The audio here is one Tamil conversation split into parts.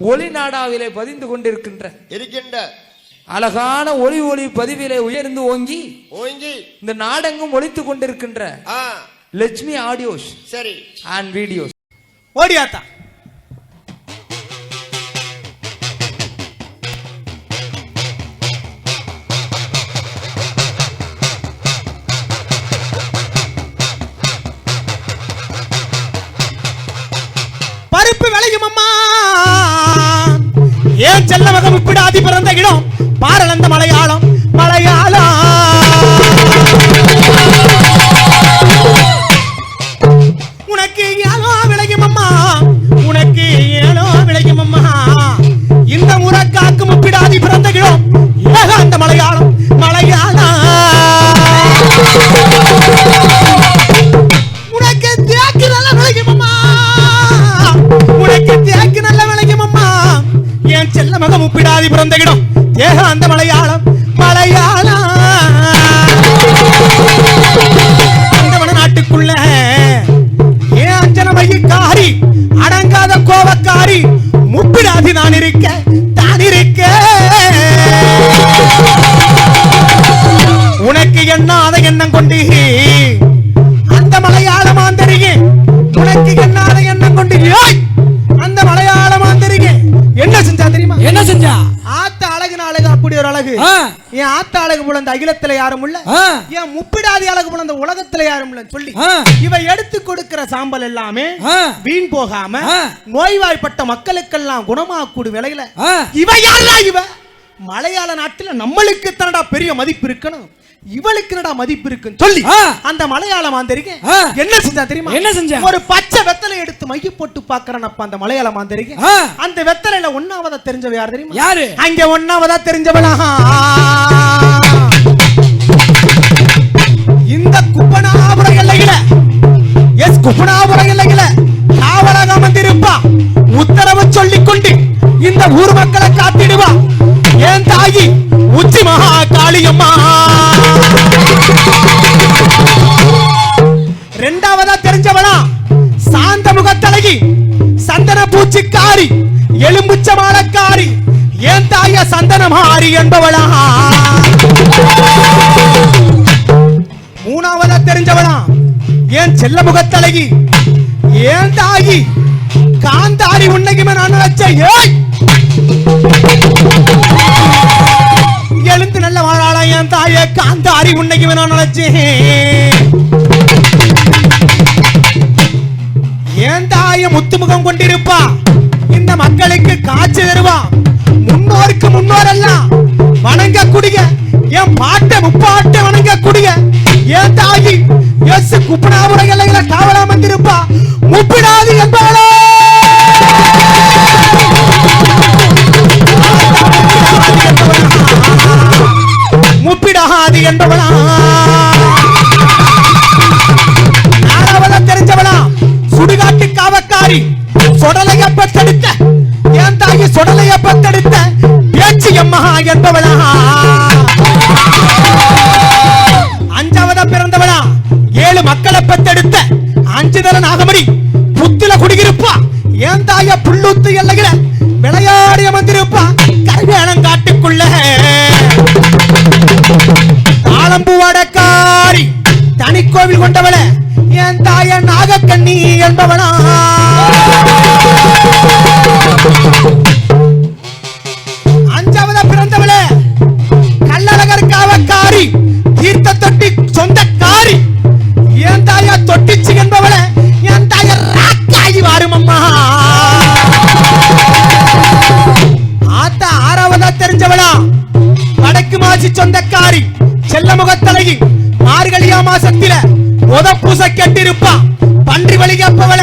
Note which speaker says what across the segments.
Speaker 1: ஒளி நாடாவிலே பதிந்து கொண்டிருக்கின்ற அழகான ஒளி ஒளி பதிவிலே உயர்ந்து ஓங்கி இந்த நாடெங்கும் ஒலித்துக் கொண்டிருக்கின்ற லட்சுமி ஆடியோஸ் சரி அண்ட் வீடியோஸ்
Speaker 2: ஓடியாத்தா பருப்பு விளையும் அம்மா ஏன் செல்ல மகம் உப்பிடாதி பிறந்த இடம் பாரளந்த மலையாளம் மலையாளம் உனக்கு ஏனோ விளையும் அம்மா உனக்கு ஏனோ விளையும் அம்மா இந்த முறக்காக்கும் உப்பிடாதி பிறந்த இடம் ஏகாந்த மலையாளம் மலையாளம் உனக்கு தேக்கு நல்ல விளையும் அம்மா உனக்கு தேக்கு நல்ல விளையும் அம்மா என் செல்ல மகம் உப்பிடாதி பிறந்த இடம் ஏகாந்த மலையாளம் மலையாளம் அந்தவன நாட்டுக்குள்ள ஏன் அஞ்சன மையக்காரி அடங்காத கோவக்காரி முப்பிடாதி நான் இருக்க உனக்கு என்ன அதை எண்ணம் கொண்டு அந்த மலையாள மாந்தரிகே உனக்கு என்ன அதை எண்ணம் கொண்டு அந்த மலையாள மாந்தரிகே என்ன செஞ்சா தெரியுமா என்ன செஞ்சா ஆத்த அழகு அழகு அப்படி ஒரு அழகு என் ஆத்த அழகு போல அந்த அகிலத்துல யாரும் இல்ல என் முப்பிடாதி அழகு போல அந்த உலகத்துல யாரும் இல்ல சொல்லி இவ எடுத்து கொடுக்கிற சாம்பல் எல்லாமே வீண் போகாம நோய்வாய்ப்பட்ட மக்களுக்கெல்லாம் குணமாக்கூடு விலையில இவ யாரா இவ மலையாள நாட்டுல நம்மளுக்கு தானடா பெரிய மதிப்பு இருக்கணும் இவளுக்கு என்னடா மதிப்பு இருக்குன்னு சொல்லி அந்த மலையாள மாந்தரிகை என்ன செஞ்சா தெரியுமா என்ன செஞ்சா ஒரு பச்சை வெத்தலை எடுத்து மைய போட்டு பாக்குறானப்ப அந்த மலையாள மாந்தரிகை அந்த வெத்தலையில ஒன்னாவதா தெரிஞ்சவ யார் தெரியுமா யாரு அங்க ஒன்னாவதா தெரிஞ்சவளா இந்த குப்பனாபுர எல்லையில குப்பனாபுர எல்லையில காவலாக வந்திருப்பா உத்தரவு சொல்லிக்கொண்டு இந்த ஊர் மக்களை காத்திடுவா ஏன் தாயி உச்சி மகா காளியம்மா இரண்டாவதா தெரிஞ்சவளா சாந்த முகத்தழகி சந்தன பூச்சிக்காரி எலும்புச்ச மாலக்காரி ஏன் தாய சந்தனமாரி என்பவளா மூணாவதா தெரிஞ்சவளா ஏன் செல்ல முகத்தழகி ஏன் தாயி காந்தாரி உன்னைக்குமே நான் வச்ச எழுந்து நல்ல வாழாளா என் தாய காந்தாரி உன்னைக்குமே நான் நினைச்சேன் ஏன் தாய முத்துமுகம் கொண்டிருப்பா இந்த மக்களுக்கு காட்சி தருவா முன்னோருக்கு முன்னோரெல்லாம் வணங்க குடிய என் பாட்டை முப்பாட்டை வணங்க குடிய ஏன் தாயி எஸ் குப்பனாபுர எல்லையில காவலா வந்திருப்பா முப்பிடாது என்பவளே முப்பிடாது என்பவளா நாலாவதா தெரிஞ்சவளா சுடுகாட்டு காவக்காரி சொடலைய பத்தெடுத்த ஏன் தாயி சொடலைய பத்தெடுத்த பேச்சு எம்மா என்பவளா அஞ்சாவதா பிறந்தவளா 7 மக்களை பெத்தெடுத்த அஞ்சுதல நாகமணி புத்தில குடியிருப்பா ஏன் தாய புல்லூத்து எல்லையில விளையாடிய வந்திருப்பா கருவேலங்காட்டுக்குள்ள தாளம்பூ வடக்காரி தனி கோவில் கொண்டவள என் தாய நாகக்கண்ணி என்பவளா அஞ்சாவதா பிறந்தவளே கள்ளழகர் காவக்காரி தீர்த்த தொட்டி சொந்தக்காரி என் தாய தொட்டிச்சு என்பவளே என் தாய ராக்காயி வாரும் அம்மா ஆத்தா ஆறாவதா தெரிஞ்சவளா வடக்கு மாசி சொந்தக்காரி செல்ல முகத்தழகி மார்கழியா மாசத்தில உதப்பூச கெட்டிருப்பா பன்றி வழி கேட்பவள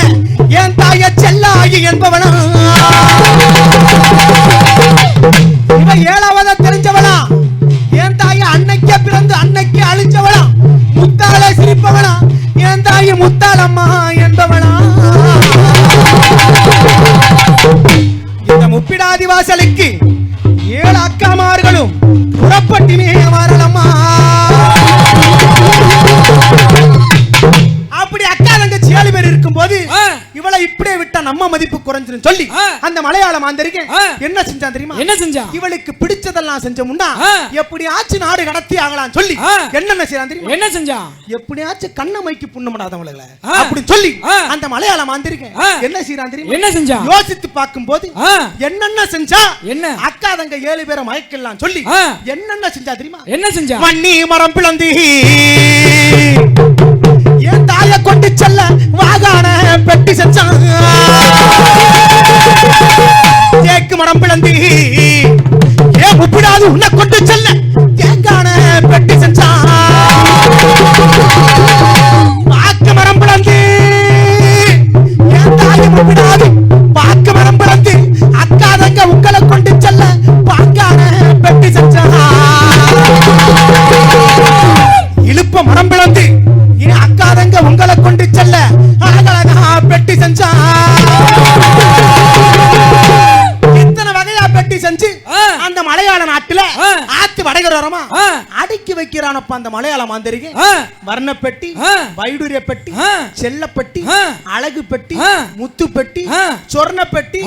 Speaker 2: என் தாய செல்லாயி என்பவளா இவ ஏழாவதா தெரிஞ்சவளா என் தாய அன்னைக்கே பிறந்து அன்னைக்கே அழிஞ்சவளா முத்தாள சிரிப்பவளா என் தாய முத்தாளம்மா என்பவளா இந்த முப்பிடாதி வாசலுக்கு 7 அக்காமார்களும் புறப்பட்டினே வரலம்மா அப்படி அக்கா தங்கச்சி 7 பேர் இருக்கும் போது இவளை இப்படியே விட்டா நம்ம மதிப்பு குறைஞ்சிரும் சொல்லி அந்த மலையாள மாந்தரிகன் என்ன செஞ்சான் தெரியுமா?
Speaker 3: என்ன செஞ்சா?
Speaker 2: இவளுக்கு பிடிச்சதெல்லாம் செஞ்ச முன்னா எப்படியாச்சும் நாடு கடத்தி ஆகலாம் சொல்லி என்னென்ன செய்யலாம் தெரியுமா? என்ன செஞ்சா? எப்படியாச்சும் கண்ணமைக்கு புண்ணப்படாதவங்கள அப்படி சொல்லி அந்த மலையாள மாந்தரிகன் என்ன செய்யறான் தெரியுமா? என்ன செஞ்சா? யோசித்து பார்க்கும்போது என்னென்ன செஞ்சா? என்ன அக்கா தங்க 7 பேரை மயக்கலாம் சொல்லி என்னென்ன செஞ்சா தெரியுமா? என்ன செஞ்சா? மண்ணி மரம் பிளந்து என் தாயை கொண்டு செல்ல வாகான பெட்டி செஞ்சான். தேக்கு மரம் பிளந்து ஏன் முப்பிடாது உன்னை கொண்டு செல்ல தேங்கான பெட்டி செஞ்சான். பாக்கு மரம் பிளந்து என் தாயை முப்பிடாது பாக்கு மரம் பிளந்து அக்கா தங்க உங்களை கொண்டு செல்ல பாங்கான பெட்டி செஞ்சான். இழுப்ப மரம் பிளந்து அக்காதங்க உங்களை கொண்டு செல்ல அழகழகா பெட்டி செஞ்சா. இத்தனை வகையா பெட்டி செஞ்சு அந்த மலையாள நாட்டுல ஆத்து வடகரோரமா அடுக்கி வைக்கிறானப்ப அந்த மலையாள மாந்தரிகை வர்ண பெட்டி, வைடூரிய பெட்டி, செல்ல பெட்டி, அழகு பெட்டி, முத்து பெட்டி, சொர்ண பெட்டி,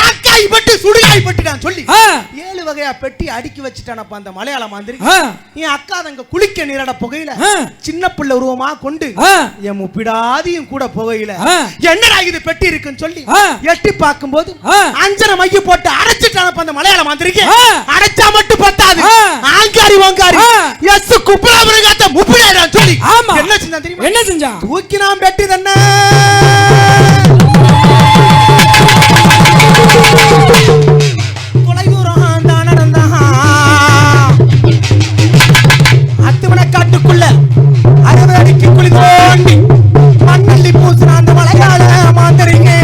Speaker 2: ராக்காய் பெட்டி, சுடுகாய் பெட்டி சொல்லி 7 வகையா பெட்டி அடுக்கி வச்சுட்டானப்ப அந்த மலையாள மாந்தரிகை. என் அக்கா தங்க குளிக்க நீராட புகையில சின்ன பிள்ளை உருவமா கொண்டு என் முப்பிடாதியும் கூட புகையில என்னடா இது பெட்டி இருக்குன்னு சொல்லி எட்டி பார்க்கும்போது அஞ்சரை மைய போட்டு அரைச்சிட்டானப்ப அந்த மலையாள மாந்தரிகை. அரைச்சா மட்டும் பத்தாது, ஆங்காரி வாங்காரி எஸ் குப்பலாபுரகாத்த முப்பிடாதா சொல்லி என்ன செஞ்சா தெரியுமா? என்ன செஞ்சா? தூக்கினாம் பெட்டி தானே. தொலைதூரம் தான் நடந்தா அத்துமணக்காட்டுக்குள்ள 60 அடிக்கு குழி தோண்டி மண்ணள்ளி பூசின அந்த மலையாள மாந்தரிகை.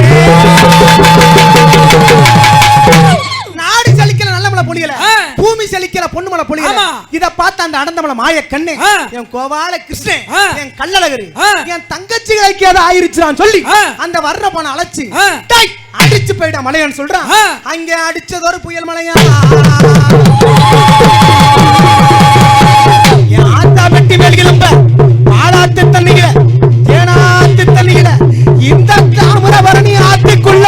Speaker 2: நாடு செழிக்கல நல்ல மலை பொழியல, பூமி செழிக்கல பொண்ணு மலை பொழியல. இத பார்த்த அந்த அடந்தமலை மாய கண்ணு என் கோவால கிருஷ்ணன், என் கள்ளழகரு, என் தங்கச்சிகளுக்கு ஏதோ ஆயிருச்சுன்னு சொல்லி அந்த வர்ற போன அழைச்சு அடிச்சு போயிட மலையான்னு சொல்றான். அங்க அடிச்சது ஒரு புயல் மலையா. ஆத்தா வெட்டி மேல் கிளம்ப பாலாத்து தண்ணிகள தேனாத்து தண்ணிகள இந்த தாமிரபரணி ஆத்துக்குள்ள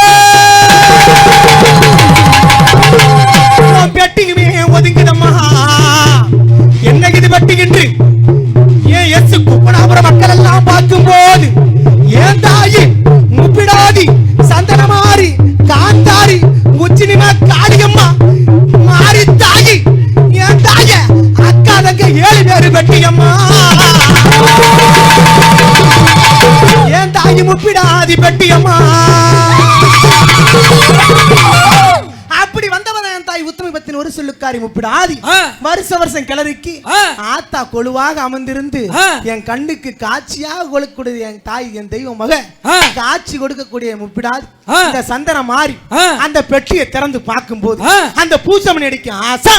Speaker 2: பெட்டிக்குமே ஒதுங்குதம்மா. என்ன இது வெட்டிக்கின்று ஏன் எஸ் குப்பனாபுரம் மக்கள் எல்லாம் பார்க்கும் போது ஏன் தாயி முப்பிடாதி சந்தன மாறி காந்தாரி உச்சினிமா காளியம்மா மாறி தாயி ஏன் தாய அக்கா தங்க 7 பேரு வெட்டியம்மா. ஏன் தாயி முப்பிடாதி வெட்டியம்மா. அப்படி வந்தவன் என் தாய் உத்தமி பத்தின் ஒரு சொல்லுக்காரி முப்பிடாதி வருஷ வருஷம் கிளறிக்கு ஆத்தா கொழுவாக அமர்ந்திருந்து என் கண்ணுக்கு காட்சியாக கொடுக்கக்கூடிய என் தாய் என் தெய்வ மக காட்சி கொடுக்கக்கூடிய முப்பிடாதி இந்த சந்தனம் மாறி அந்த பெட்டியை திறந்து பார்க்கும் போது அந்த பூசமணி அடிக்கும் ஆசா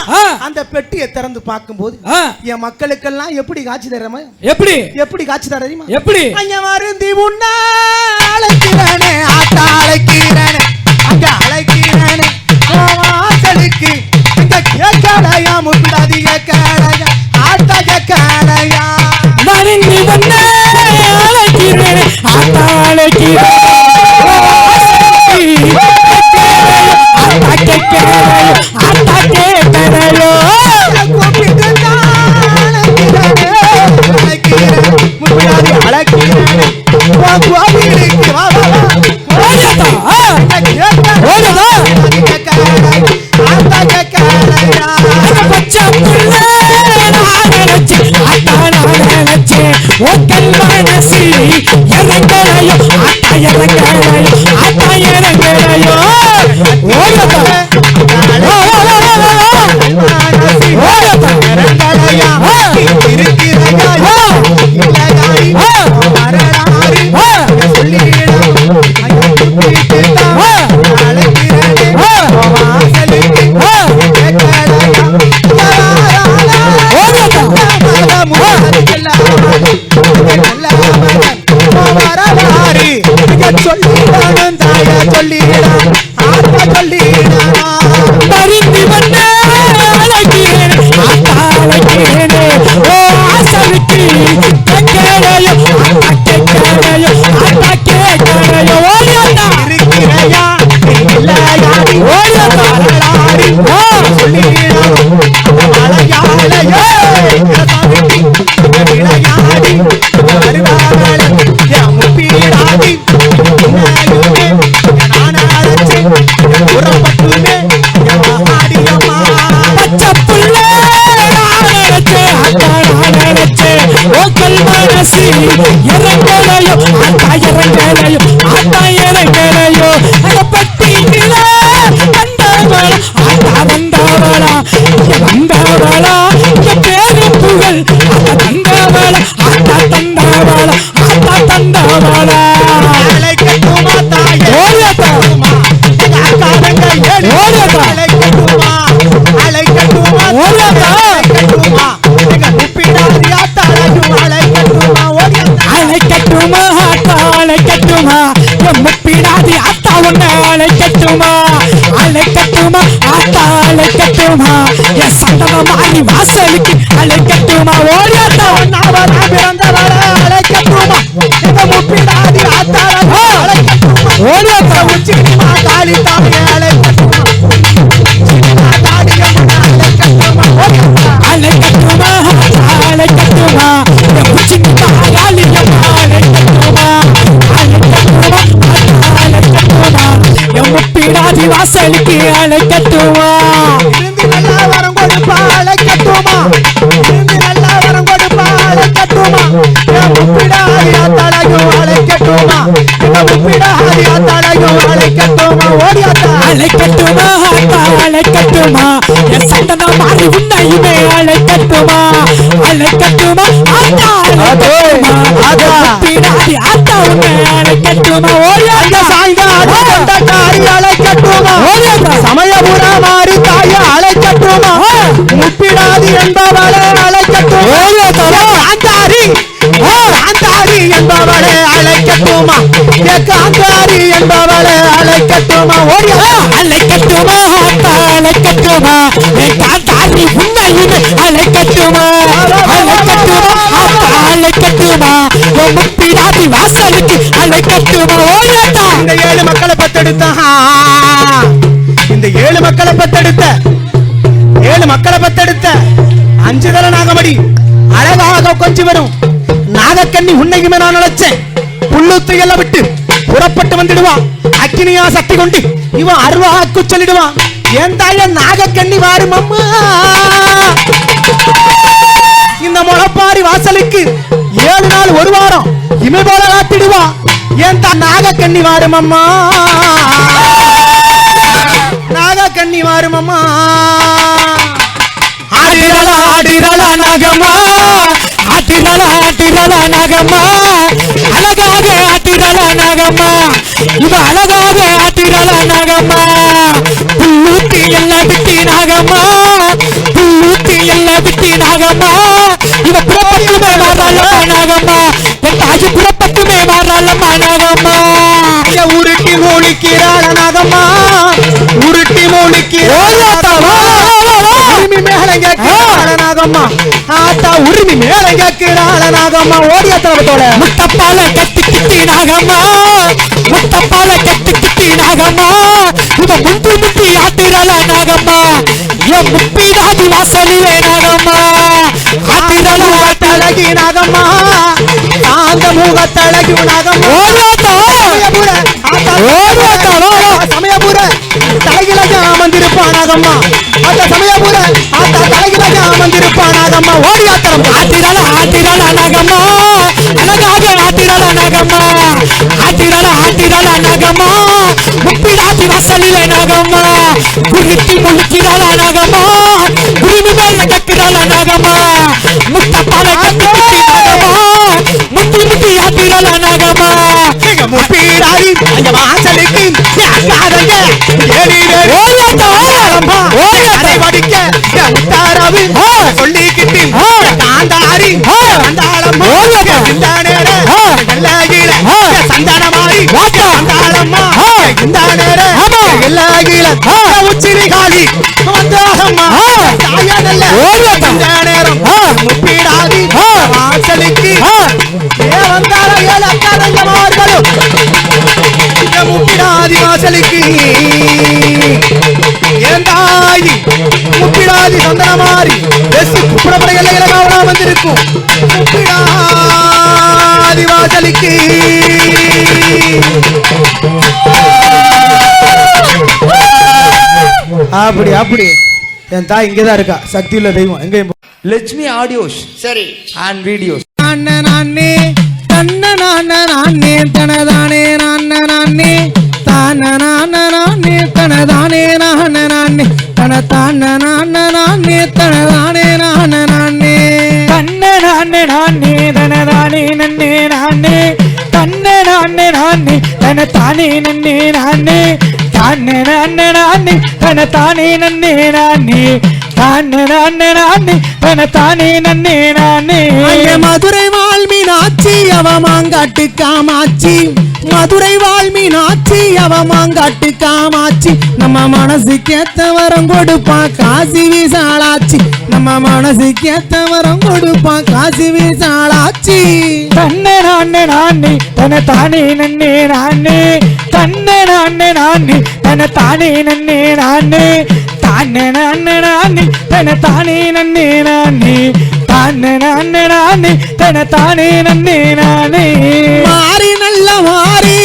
Speaker 2: அந்த பெட்டியை திறந்து பார்க்கும் போது என் மக்களுக்கெல்லாம் எப்படி காட்சி தரமா? எப்படி எப்படி காட்சி தர தெரியுமா? எப்படி அங்க மருந்தி உன்ன அழைக்கிறானே ஆத்தா அழைக்கிறானே அங்க அழைக்கிறானே வாசலுக்கு இந்த கேக்கலையா முப்பிடாதி கேக்கலையா ஆத்தா கேக்கலையா மருந்தி உன்ன அழைக்கிறானே ஆத்தா அழைக்கிறானே இறங்கலையோ ஆத்தா இறங்கலையோ ஆத்தா இறங்கலையோ பெட்டியில வந்தவளா ஆத்தா வந்தவளா வந்தவளா பேரு புகழ் ஆத்தா தந்தவளா ஆத்தா தந்தவளா ஆத்தா தந்தவளா அழைக்கட்டுமா தாயே ஓடியட்டுமா காரங்க ஏழு அழைக்கட்டுமா அழைக்கட்டுமா அழைக்கட்டுமா எங்க முப்பிடாதி ஆத்தா அழைக்கட்டுமா ஓடியட்டா அழைக்கட்டுமா ஆத்தா அழைக்கட்டுமா என் முப்பிடாதி ஆத்தா உன்னை அழைக்கட்டுமா அழைக்கட்டுமா ஆத்தா அழைக்கட்டுமா என் சந்தனமாரி வாசலுக்கு அழைக்கட்டுமா ஓடியட்டா ஒன்னாவதா பிறந்தவள அழைக்கட்டுமா எங்க முப்பிடாதி ஆத்தா அழைக்கட்டுமா ஓடியட்டா உச்சிமா தாலி தாயே அழைக்கட்டுமா அழைக்கட்டுமா அழைக்கட்டுமா உச்சிமா தாலியம்மா அழைக்கட்டுமா அழைக்கட்டுமா அழைக்கட்டுமா என் முப்பிடாதி வாசலுக்கு அழைக்கட்டுமா இருந்து நல்லா வரம் கொடுப்பா அழைக்கட்டுமா இருந்து நல்லா வரம் கொடுப்பா அழைக்கட்டுமா என் முப்பிடாதி அத்தழகும் அழைக்கட்டுமா என் முப்பிடாதி அத்தழகும் அழைக்கட்டுமா ஓடியாத்தா அழைக்கட்டுமா அழைக்கட்டுமா என் சந்தன மாறி உன்னையுமே அழைக்கட்டுமா அழைக்கட்டுமா ஆத்தா அழைக்கட்டுமா முப்பிடாதி ஆத்தா உன்னை அழைக்கட்டுமா ஓடியாத்தா சாய்ந்தாடி கொண்டக்காரி அழைக்கட்டுமா ஓடியாத்தா சமயபுர மாறி தாய அழைக்கட்டுமா முப்பிடாதி என்பவளை அழைக்கட்டுமா ஓடியாத்தா காந்தாரி காந்தாரி என்பவளை அழைக்கட்டுமா காந்தாரி என்பவளை அழைக்கட்டுமா ஓடியாத்தா அழைக்கட்டுமா ஆத்தா அழைக்கட்டுமா காந்தாரி உன்னையுமே அழைக்கட்டுமா அழைக்கட்டுமா ஆத்தா அழைக்கட்டுமா முப்பிடாதி வாசலுக்கு அழைக்கட்டுமா ஓடியாத்தா இந்த ஏழு மக்களை பத்தெடுத்த இந்த ஏழு மக்களை பத்தெடுத்த அஞ்சுதல நாகமடி அழகாக கொஞ்சி வரும் நாகக்கண்ணி உன்னையுமே நான் நினைச்சேன் புல்லுத்து எல்லாம் விட்டு புறப்பட்டு வந்துடுவான் அக்கினியா சக்தி கொண்டு இவன் அருவாக்கு சொல்லிடுவான் என் தாய நாகக்கண்ணி வாரும் அம்மா இந்த முளப்பாரி வாசலுக்கு 7 நாள் ஒரு வாரம் இமை போல காத்திடுவா என் தான் நாகக்கண்ணி வாரும் அம்மா நாகக்கண்ணி வாரும் அம்மா ஆடிரலா ஆடிரலா நாகம்மா ஆட்டிரலா ஆட்டிரலா நாகம்மா அழகாக ஆட்டிரலா நாகம்மா இவ அழகாக ஆட்டிரலா நாகம்மா புல்லூத்தி எல்லாம் விட்டி நாகம்மா புல்லூத்தி எல்லாம் விட்டி நாகம்மா இவ புறப்பட்டுமே மாறாளம்மா நாகம்மா என் தாஜி புறப்பட்டுமே மாறாளம்மா நாகம்மா உருட்டி மூலிக்கிறாள நாகம்மா உருட்டி மூலிக்கிறாள உரிமை மேல கேட்கிறாள நாகம்மா ஆத்தா உரிமை மேல கேட்கிறாள நாகம்மா ஓடியாத்தோட முத்தப்பால கட்டி கிட்டி நாகம்மா முத்தப்பால கட்டி கிட்டி நாகம்மா இவ முந்தி முந்தி ஆட்டிரல நாகம்மா என் முப்பிடாதி வாசலிலே நாகம்மா ஆட்டிரல ஆட்டழகி நாகம்மா அந்த முகத்தழகி நாகம்மா சமயபுர தலைகிலக அமர்ந்திருப்பானாகம்மா அந்த சமயபுர ஆத்தா தலைகிலக அமர்ந்திருப்பானாகம்மா ஓடியாத்தரம் ஆட்டிரல ஆட்டிரல நாகம்மா அழகாக ஆட்டிரல நாகம்மா ஆட்டிரல ஆட்டிரல நாகம்மா முப்பிடாதி வாசலிலே நாகம்மா குருத்தி முழுக்கிறாள நாகம்மா குருவி மேல கக்கிறாள நாகம்மா முத்தப்பால கட்டி நாகம்மா முத்தி முத்தி ஆட்டிரல நாகம்மா முப்பிடாதி அந்த வாசலுக்கு காரங்க வடிக்க உத்தாரவு சொல்லிக்கிட்டு காந்தாரி வந்தாளம்மா இந்த நேர எல்லாகில சந்தானமாரி வந்தாளம்மா இந்த நேர எல்லாகில உச்சிரி காலி வந்தாளம்மா தாயா நல்ல இந்த நேரம் முப்பிடாதி வாசலுக்கு வந்தாள ஏழு அக்காரங்கமார்களும் முப்பிடாதி வாசலுக்கு என் தாயி முப்பிடாதி சந்தனமாரி குப்புறப்பட எல்லையில காவலா வந்திருக்கும் முப்பிடாதி வாசலுக்கு அப்படி அப்படி என் தாய் இங்கதான் இருக்கா சக்தி உள்ள தெய்வம் எங்க
Speaker 1: லட்சுமி ஆடியோஸ்
Speaker 3: சரி
Speaker 1: அண்ட் வீடியோஸ்
Speaker 2: அண்ணே நானே தனதானே நானே தானே தனதானே நானே தனதானே தனதானே நானே
Speaker 3: தன்னே தனதானே நன்னே நானே தன்னே தனதானே நன்னே நானே தானே தனதானே நன்னே நானே தானே நன்னே நானே.
Speaker 2: மதுரை வாழ்மீனாட்சி அவ மாங்காட்டு காமாட்சி மதுரை வாழ்மீனாட்சி அவ மாங்காட்டு காமாட்சி நம்ம மனசுக்கேத்த வரம் கொடுப்பா காசி விசாலாட்சி நம்ம மனசுக்கேத்த வரம் கொடுப்பா காசி விசாலாட்சி
Speaker 3: தன்னே தனதானே நன்னே நானே தன்னே தனதானே நன்னே நானே தானே தனதானே நன்னே நானே தானே தனதானே நன்னே நானே.
Speaker 2: மாறி நல்ல மாறி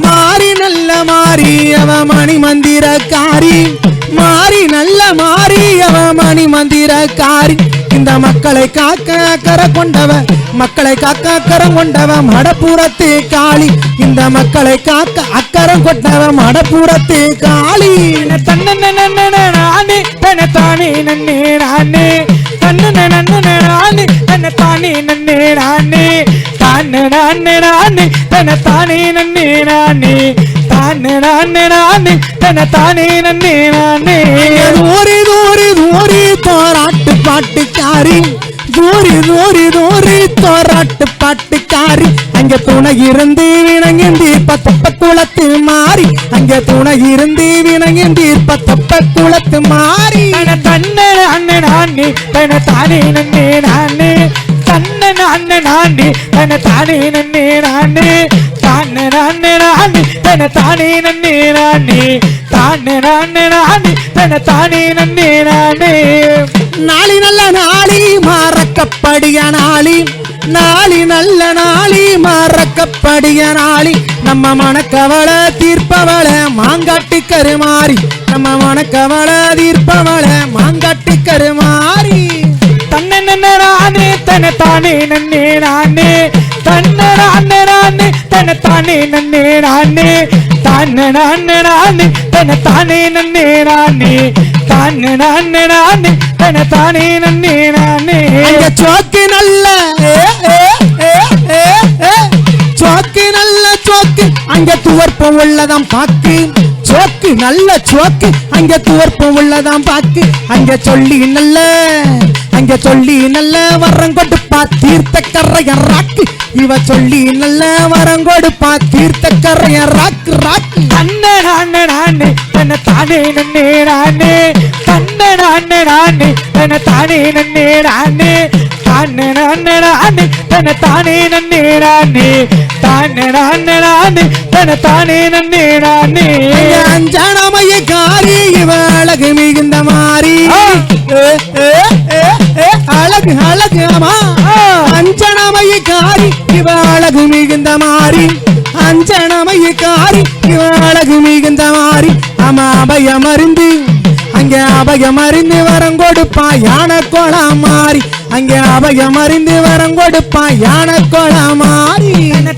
Speaker 2: மாறி நல்ல மாறி அவ மணி மந்திரக்காரி மாறி நல்ல மாறி அவ மணி மந்திரக்காரி இந்த மக்களை காக்க அக்கறை கொண்டவ மக்களை காக்க அக்கறம் கொண்டவ மடப்புறத்து காளி இந்த மக்களை காக்க அக்கறம் கொண்டவ மடப்புறத்து காளி
Speaker 3: தன்னே தனதானே நன்னே நானே தன்னே தனதானே நன்னே நானே தானே தனதானே நன்னே நானே தானே தனதானே நன்னே நானே.
Speaker 2: தூரி தூரி தூரி தோராட்டு பாட்டுக்காரி தூரி தூரி தூரி தோராட்டு பாட்டுக்காரி அங்க துணை இருந்து வினங்கி பத்தப்ப குளத்து மாறி அங்க துணை இருந்து வினங்கி பத்தப்ப குளத்து மாறி
Speaker 3: தன்னே தனதானே நன்னே நானே தன்னே தனதானே நன்னே நானே தனதானே நன்னே நானே தனதானே நன்னே நானே.
Speaker 2: நாளி நல்ல நாளி மறக்கப்படிய நாளி நாளி நல்ல நாளி மறக்கப்படிய நாளி நம்ம மனக்கவள தீர்ப்பவள மாங்காட்டு கருமாறி நம்ம மனக்கவள தீர்ப்பவள மாங்காட்டு கருமாறி
Speaker 3: தன்னே தனதானே நன்னே நானே தன்னே தனதானே நன்னே நானே தனதானே நன்னே நானே தனதானே நன்னே நானே.
Speaker 2: சோக்கு நல்ல சோக்கு நல்ல சோக்கு அங்க துவர்ப்பம் உள்ளதாம் பாக்கு சோக்கு நல்ல சோக்கு அங்க துவர்ப்பம் உள்ளதாம் பாக்கு அங்க சொல்லி நல்ல வரம் கொடுப்பா தீர்த்த கரைய ராக்கு இவ சொல்லி நல்ல வரம் கொடுப்பா தீர்த்த கரைய ராக்கு ராக்கு
Speaker 3: தன்னே தனதானே நன்னே நானே தன்னே தனதானே நன்னே நானே தனதானே நன்னே நானே தனதானே நன்னே நானே.
Speaker 2: அஞ்சனமைய காரி இவ அழகு மிகுந்த மாறி அழகு அழகு அம்மா அஞ்சனமைய காரி இவ அழகு மிகுந்த மாறி அஞ்சனமைய காரி இவ அழகு மிகுந்த மாறி அம்மா அபயமறிந்து அங்க அபயமறிந்து வரம் கொடுப்பா யானை கோலம் மாறி அங்க அபயமறிந்து வரம் கொடுப்பா யானை கோலம் மாறி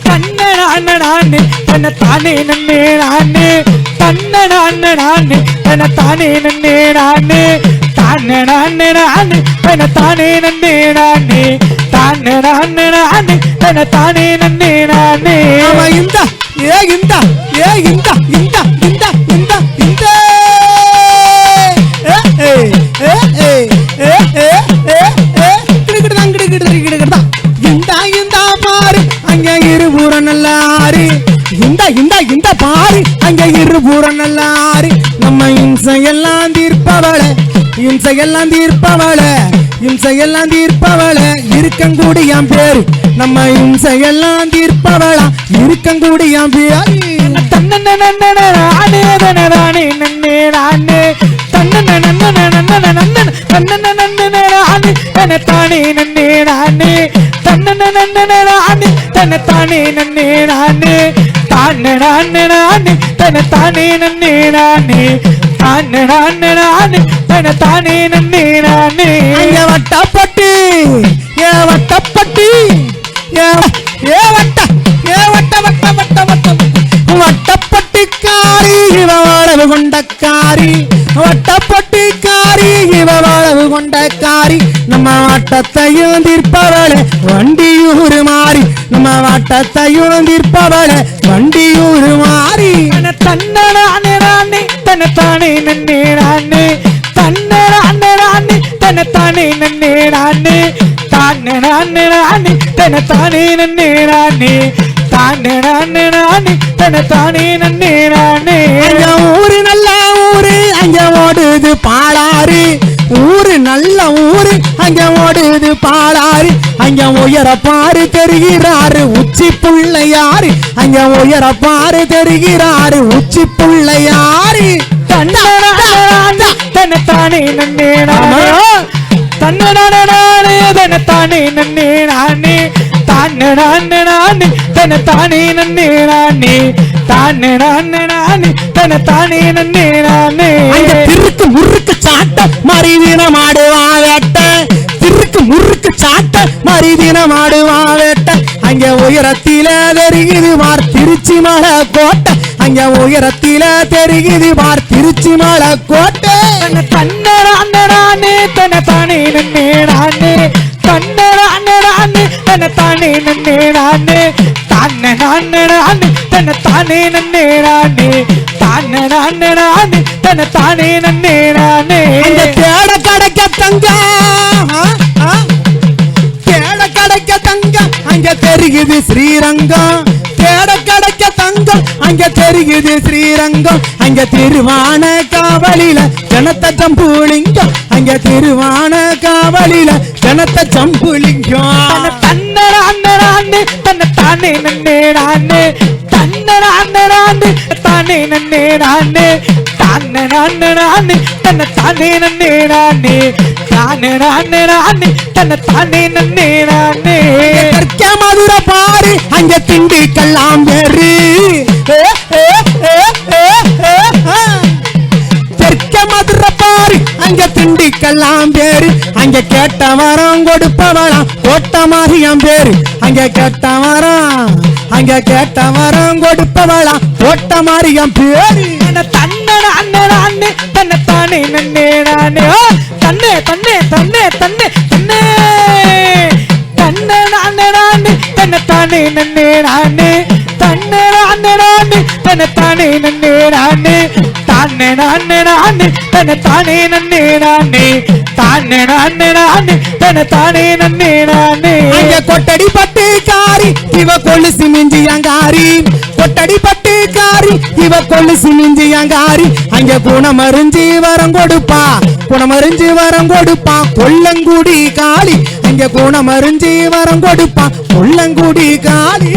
Speaker 3: தன்னே தனதானே நன்னே நானே தன்னே தனதானே நன்னே நானே தனதானே நன்னே நானே தனதானே நன்னே நானே.
Speaker 2: இந்த இந்த இந்த இந்த இந்த இந்த இந்த பாரு அங்க இருபுற நல்ல ஆறு இந்த இந்த இந்த பாரு அங்க இருபுற நல்ல ஆறு நம்ம இம்சையெல்லாம் தீர்ப்பவள இம்சையெல்லாம் தீர்ப்பவள இருக்கங்கூடியாம் பேரு நம்ம இம்சையெல்லாம் தீர்ப்பவளா இருக்கங்கூடியாம் பேரு
Speaker 3: தன்னே தனதானே நன்னே நானே தன்னே தனதானே நன்னே நானே தனதானே நன்னே நானே தனதானே நன்னே நானே தனதானே நன்னே நானே.
Speaker 2: வட்டப்பட்டு கொண்டக்காரி இவ அளவு கொண்டக்காரி வட்டப்பட்டிக்காரி இவ அளவு கொண்டக்காரி நம்ம வட்டத்தையும் தீர்ப்பவளே வண்டியூர் மாறி நம்ம வட்டத்தையும் தீர்ப்பவளே வண்டியூர் மாறி
Speaker 3: தன்னே தன்னைத்தானே நன்னேரானே தன்னே தன்னைத்தானே நன்னேரானே தானே தன்னைத்தானே நன்னேரானே தானே நன்னேரானே
Speaker 2: ஊரு நல்ல ஊரு அங்க ஓடுது பாலாறு ஊரு நல்ல ஊரு அங்க ஓடுது பாலாறு அங்க உயர பாரு தெரிகிறாரு உச்சி புள்ளையாரு அங்க உயர பாரு தெரிகிறாரு உச்சி புள்ளையாரு
Speaker 3: தன்னைத்தானே நன்னேரானே தன்னைத்தானே நன்னேரானே தன்னைத்தானே நன்னேரானே தன்னைத்தானே நன்னேரானே
Speaker 2: திருக்கு முறுக்கு சாட்ட மறிதின மாடுவா வேட்ட திருக்கு முறுக்கு சாட்ட மறிதின மாடுவா வேட்ட அங்க உயரத்தில தெரியுது மார் திருச்சி மலை கோட்டை அங்க உயரத்தில தெரியுது மார் திருச்சி மலை கோட்டை
Speaker 3: தன்னைத்தானே நன்னேரானே தன்னைத்தானே நன்னேரானே தன்னைத்தானே நன்னேரானே தன்னைத்தானே நன்னேரானே
Speaker 2: தேட கிடைக்க தங்க தேட கிடைக்க தங்க அங்க தெரியுது ஸ்ரீரங்கம் தேட கிடைக்க தங்கம் அங்க தெரியுது ஸ்ரீரங்கம் அங்க திருவான காவலில ஜனத்த ஜம்புலிங்கம் அங்க திருவான காவலில ஜனத்த ஜம்புலிங்கம்
Speaker 3: தன்னைத்தானே நன்னேரானே தானே நன்னேரானே தன்னைத்தானே நன்னேரானே தன்னைத்தானே நன்னேரானே
Speaker 2: கற்க மதுரை பாரு அங்க திண்டுக்கல்லாம் பேரு தெற்க மதுரை பாரு அங்க திண்டுக்கல்லாம் பேரு அங்க கேட்ட வரம் கொடுப்பவளாம் கோட்ட மாரியம் பேரு அங்க கேட்ட வரம் கொடுப்பவளாம் கோட்ட மாரியம் பேரு
Speaker 3: தன்னைத்தானே நன்னேரானே தன்னைத்தானே நன்னேரானே தன்னைத்தானே நன்னேரானே தன்னைத்தானே நன்னேரானே தன்னைத்தானே நன்னேரானே
Speaker 2: அங்க கொட்டடி பட்டுக்காரி இவ கொலுசு மிஞ்சியங்காரி கொட்டடி பட்டுக்காரி இவ கொலுசு மிஞ்சியங்காரி அங்க குணமறிஞ்சி வரம் கொடுப்பா கொல்லங்குடி காளி அங்க குணமறிஞ்சி வரம் கொடுப்பா கொல்லங்குடி காளி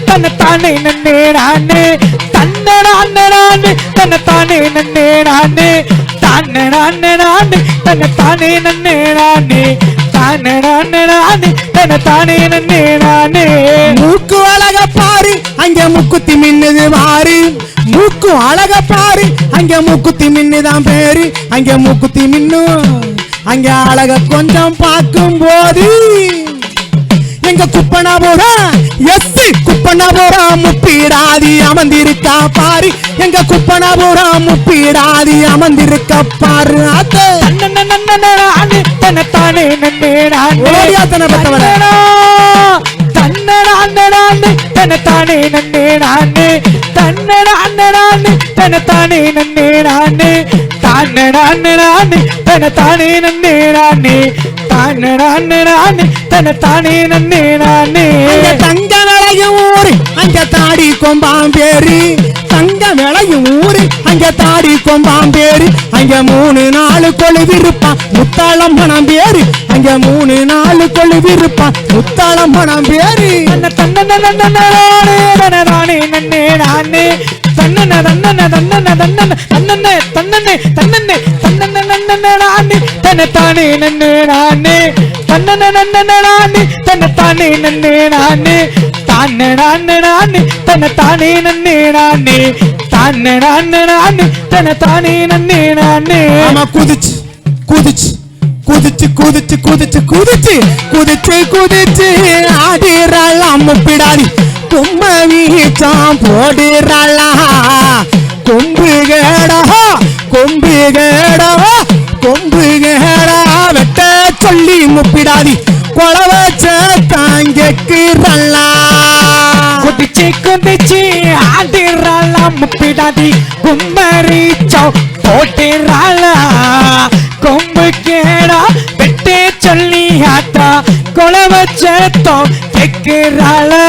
Speaker 3: தன்னைத்தானே நன்னேரானே தன்னைத்தானே நன்னேரானே தன்னைத்தானே நன்னேரானே தன்னைத்தானே நன்னேரானே
Speaker 2: மூக்கு அழக பாரு அங்க முக்குத்தி மின்னுது மாறு மூக்கு அழக பாரு அங்க முக்குத்தி மின்னுதான் பேரு அங்க முக்குத்தி மின்னும் அங்க அழக கொஞ்சம் பார்க்கும் போது எங்க குப்பனாபுரம் குப்பனாபுரம் முப்பீடாதி அமர்ந்திருக்கா பாரு எங்க குப்பனாபுரம் முப்பீடாதி அமர்ந்திருக்க பாரு
Speaker 3: தன்னைத்தானே நன்னேரானே தன்னைத்தானே நன்னேரானே தன்னைத்தானே நன்னேரானே தன்னைத்தானே நன்னேரானே தன்னைத்தானே நன்னேரானே
Speaker 2: தங்க விளையும் ஊரு அங்க தாடி கொம்பாம் பேரு தங்க விளையும் ஊரு அங்க தாடி கொம்பாம் பேரு அங்க 3 நாள் கொழுவிருப்பான் முத்தாளம் மனம் பேரு அங்க 3 நாள் கொழுவிருப்பான் முத்தாளம் மனம் பேரு
Speaker 3: தன்னைத்தானே நன்னேரானே தன்னைத்தானே நன்னேரானே தன்னைத்தானே நன்னேரானே தன்னைத்தானே நன்னேரானே தன்னைத்தானே நன்னேரானே
Speaker 2: குதிச்சு குதிச்சு குதிச்சு குதிச்சு குதிச்சு குதிச்சு குதிச்சு குதிச்சு ஆடிறாள் அம்மு பிடாரி கும்மவீச்சம் போடுறாளா கொம்பு கேடா கொம்பு கேடா கொம்பு கேடா வெட்ட சொல்லி முப்பிடாதி கொலவச்ச தாங்கிக்கிறாளா
Speaker 3: குதிச்சு குதிச்சு ஆடிறாளா முப்பிடாதி கும்மரிச்சம் போட்டிறாளா கொம்பு கேடா வெட்டே சொல்லி ஆத்தா கொலவச்சத்தோ கேட்கிறாளா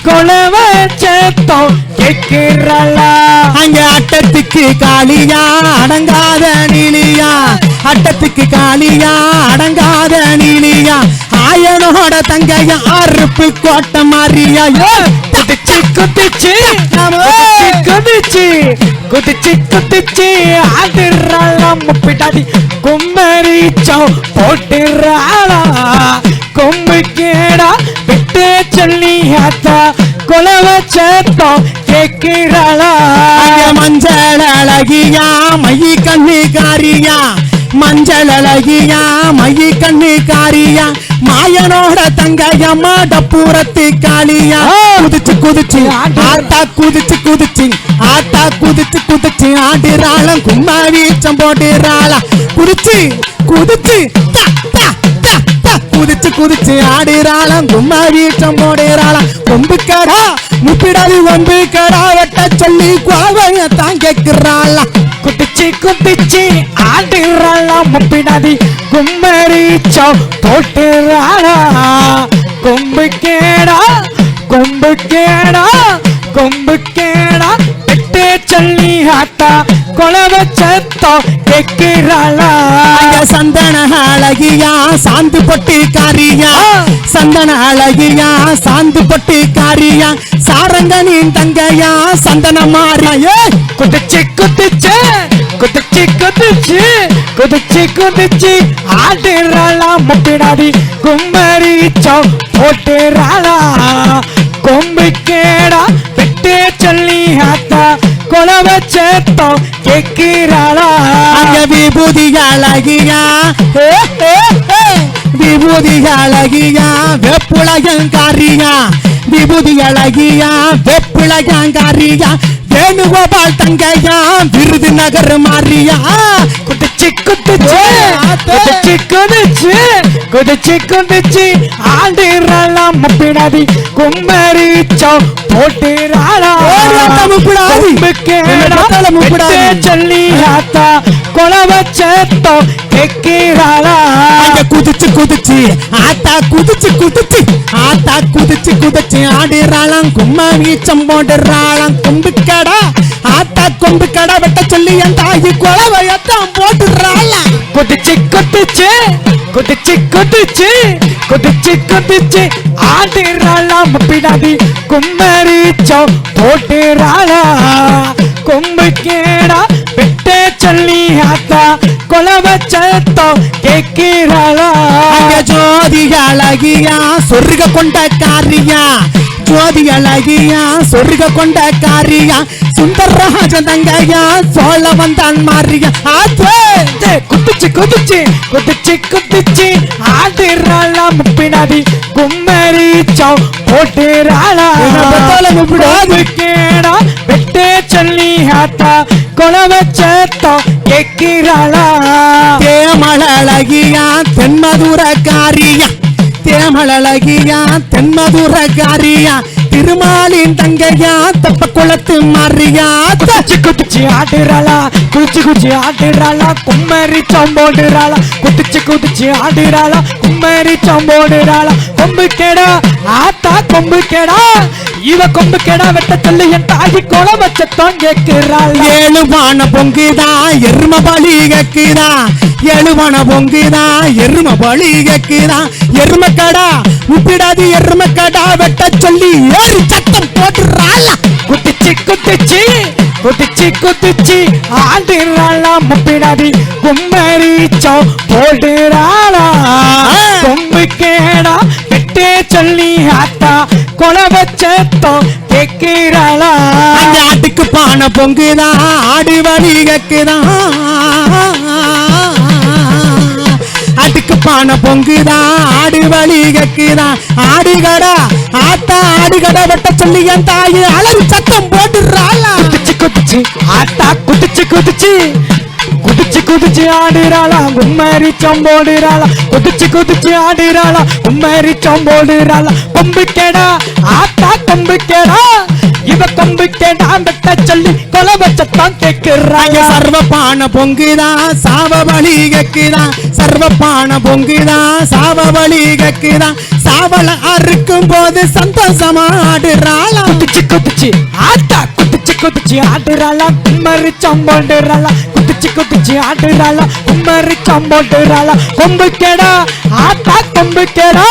Speaker 3: கொலவச்சத்தோ கேட்கிறாளா
Speaker 2: அங்க அட்டத்துக்கு காளியா அடங்காத நீலியா அட்டத்துக்கு காளியா அடங்காத நீலியா ஆயனோட தங்கையா அறுப்பு கோட்டை மாறியா
Speaker 3: குதிச்சு குதிச்சு குதிச்சு குதிச்சு குதிச்சு ஆடுறாளா முப்பிடாதி கும்மரிச்சம் போட்டுறாளா கொம்பு கேடா விட்டு சொல்லி ஆத்தா கொலவச்சத்தோ கேட்கிறாளா
Speaker 2: மஞ்சள் அழகியா மைய கண்ணு காரியா மஞ்சள் அழகியா மைய கண்ணு காரியா மாயனோட தங்கையா மாடப்புறத்து காளியா குதிச்சு குதிச்சு ஆத்தா குதிச்சு குதிச்சு ஆத்தா குதிச்சு குதிச்சு ஆடுறாளம் கும்மா வீச்சம் போடுறாளா குதிச்சு குதிச்சு குதிச்சு குதிச்சு ஆடுறாளம் கும்மா வீச்சம் போடுறாளாம் கொம்பு கடா முப்பிடாதி ஒம்பு கடா வெட்ட சொல்லி குழவைய தான் கேட்கிறாளா
Speaker 3: குதிச்சு குதிச்சு ஆடுறாளா முப்பிடாதி கும்மரிச்சம் போட்டுறாளா கொம்பு கேடா கொம்பு கேடா கொம்பு கேடா வெட்டே சொல்லி ஆத்தா கொலவச்சத்தோ கேட்கிறாளா
Speaker 2: சந்தன அழகியா சாந்து பொட்டி காரியா சந்தன அழகியா சாந்து பொட்டி காரியா சாரங்கனின் தங்கையா சந்தன மாறியா
Speaker 3: குதிச்சு குதிச்சு குதிச்சு குதிச்சு குதிச்சு குதிச்சு ஆடுறாளா முப்பிடாதி கும்மரிச்சம் போட்டுறாளா கொம்பு கேடா வெட்டே சொல்லி ஆத்தா கொலவச்சத்தோ கேட்கிறாளா
Speaker 2: விபூதி அழகியா விபூதி அழகியா வெப்புலகங்காரியா விபூதி அழகியா வெப்புலகங்காரியா வேணுகோபால் தங்கையா விருது நகர் மாறியா
Speaker 3: குதிச்சு குதிச்சு குதிச்சு குதிச்சு குதிச்சு குதிச்சு ஆடுறாளா முப்பிடாதி கும்மரிச்சம் போட்டுறாளா
Speaker 2: முப்பிடாதி
Speaker 3: சொல்லி ஆத்தா கொலவச்சத்தோ கேட்கிறாளா
Speaker 2: குதிச்சு குதிச்சு ஆத்தா குதிச்சு குதிச்சு ஆத்தா குதிச்சு குதிச்சு ஆடுறாளாம் கும்மா வீச்சம் போடுறாளாம் கொம்பு கடா ஆத்தா கொம்பு கடா வெட்ட சொல்லி என் தாயி கொலவையத்தான் போட்டுறாளா
Speaker 3: குதிச்சு குதிச்சு குதிச்சு குதிச்சு குதிச்சு குதிச்சு ஆடுறாளா முப்பிடாதி கும்மரிச்சம் போட்டுறாளா கொம்பு கேடா வெட்டே சொல்லி ஆத்தா கொலவச்சத்தோ கேட்கிறாளா
Speaker 2: ஜோதி அழகியா சொர்க்க கொண்ட காரியா ஜோதி அழகியா சொர்க்க கொண்ட காரியா சுந்தரராஜ தங்கையா சோழ வந்தான் மாறியா
Speaker 3: குதிச்சு குதிச்சு குதிச்சு குதிச்சு ஆடுறாளா முப்பிடாதி கும்மரிச்சம் போட்டுறாளா
Speaker 2: முப்பிடாது
Speaker 3: கேடா வெட்டே சொல்லி ஆத்தா கொலவச்சத்தோ கேட்கிறாளா
Speaker 2: தேமழகியா தென்மதுர காரியா தேமழகியா தென்மதுர காரியா திருமாலின் தங்கையா தப்ப குளத்து மாறியா
Speaker 3: குதிச்சு குதிச்சு ஆடுறாளா குதிச்சு குதிச்சு ஆடுறாளா கும்மரிச்சம் போடுறாளா குதிச்சு குதிச்சு ஆடுறாளா கும்மரிச்சம் போடுறாளா கொம்பு கேடா ஆத்தா கொம்பு கேடா இவ கொம்பு கேடா வெட்ட சொல்லி என் தாயி கொலவச்சத்தம் கேட்கிறாள்
Speaker 2: ஏழுமான பொங்குதா எரும பலி கேக்குதா ஏழுமான பொங்குதா எரும பலி கேக்குதா எரும கடா முப்பிடாது எரும கடா வெட்ட சொல்லி ஏறு சத்தம் போட்டுறாளா
Speaker 3: குதிச்சு குதிச்சு குதிச்சு குதிச்சு ஆடுறாளா முப்பிடாதி கும்மரிச்சம் போடுறாளா கொம்பு கேடா வெட்டே சொல்லி ஆத்தா கொலவச்சத்தோ கேட்கிறாளா
Speaker 2: ஆட்டுக்கு பானை பொங்குதா ஆடு வழி கேக்குதா ஆட்டுக்கு சர்வப்பான பொங்குதான் ஆடு வழி கக்குதான் ஆடுகடா ஆத்தா ஆடுகடா வெட்ட சொல்லி என் தாயி அலறி சத்தம் போட்டுறாளா
Speaker 3: குதிச்சு குதிச்சு ஆத்தா குதிச்சு குதிச்சு குதிச்சு குதிச்சு ஆடுறாளா கும்மரி சம்போடுறாளா குதிச்சு குதிச்சு ஆடுறாளா கும்மரி சம்போடுறாளா கொம்பு கேடா ஆத்தா கொம்பு கேடா இவ கொம்பு கேடா வெட்ட சொல்லி கொலை வச்சத்தான் கேக்குறாங்க
Speaker 2: சர்வப்பான பொங்குதான் சாவ வழி கக்குதான் சர்வப்பான பொங்குதான் சாவ வழி கக்குதான் சாவல அறுக்கும் போது சந்தோஷமா ஆடுறாளா
Speaker 3: குதிச்சு குதிச்சு ஆத்தா குதிச்சு குதிச்சு ஆடுறாளா கும்மரி சம்போடுறாளா குதிச்சு குதிச்சு ஆடுறாளா கும்மரி சம்போடுறாளா கொம்பு கேடா ஆத்தா கொம்பு கேடா